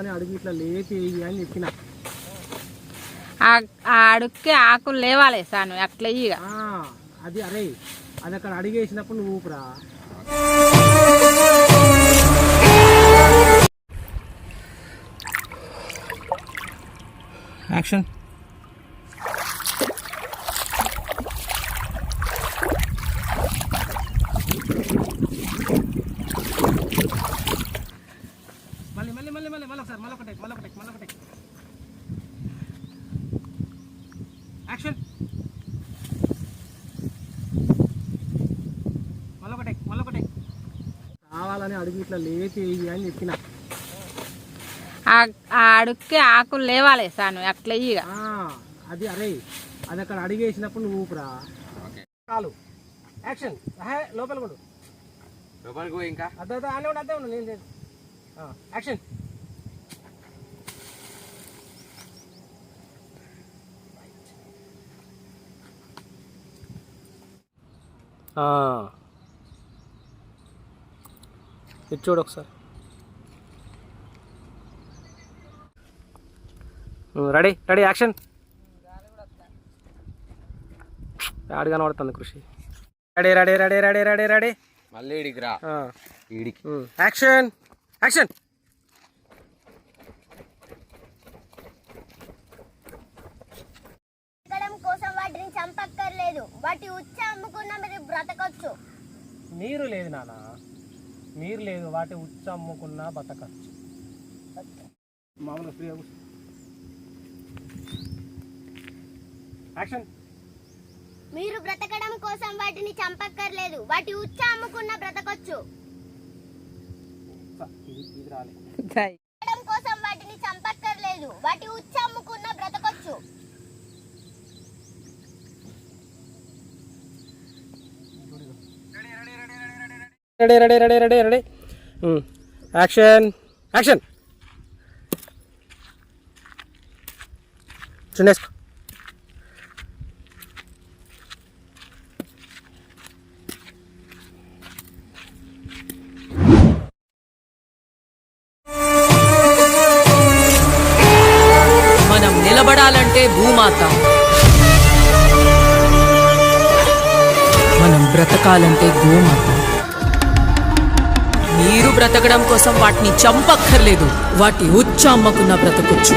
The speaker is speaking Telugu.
కావాలని అడుగు ఇట్లా లేపి అని చెప్పిన. ఆ అడుక్కి ఆకులు లేవాలి సాను అట్లా ఇక అది అరే అది అక్కడ అడిగేసినప్పుడు నువ్వు ఊపురా. యాక్షన్. మళ్ళీ మళ్ళీ మళ్ళీ మళ్ళీ మళ్ళీ ఒకసారి మళ్ళొకటి యాక్షన్. మళ్ళొకటి కావాలని అడుగు ఇట్లా లేపి అని చెప్పిన. ఆ అడుక్కి ఆకులు లేవాలి సాను అట్లా ఇక అది అరే అది అక్కడ అడిగేసినప్పుడు నువ్వు ఊపురా. కాలు యాక్షన్. లోపలికి ఇంకా అదే అదే ఉండు నేను యాక్షన్. ఇది చూడు ఒకసారి. Ready action. యాడ్ కనబడుతుంది కృషి. రెడీ మళ్ళీ ఈడికి రా. ఈడికి యాక్షన్. కోసం వాటిని చంపక్కర్లేదు, వాటి ఉచ్చ అమ్ముకున్న మీరు బ్రతకొచ్చు. నీరు లేదు నాన్న, నీరు లేదు, వాటి ఉచ్చ అమ్ముకున్న బతకచ్చు. మామూలుగా ఫ్రీగా యాక్షన్. మీరు బ్రతకడం కోసం వాటిని చంపక్కర్లేదు, వాటి ఉచ్చ అమ్ముకున్న బ్రతకొచ్చు. బ్రతకడం కోసం వాటిని చంపక్కర్లేదు, వాటి ఉచ్చ అమ్ముకున్న బ్రతకొచ్చు. Ready action. చుండేసుకో. మనం నిలబడాలంటే భూమాత, మనం బ్రతకాలంటే గోమాత. మీరు బ్రతకడం కోసం వాటిని చంపక్కర్లేదు, వాటి ఉచ్చ అమ్మకున్న బ్రతకొచ్చు.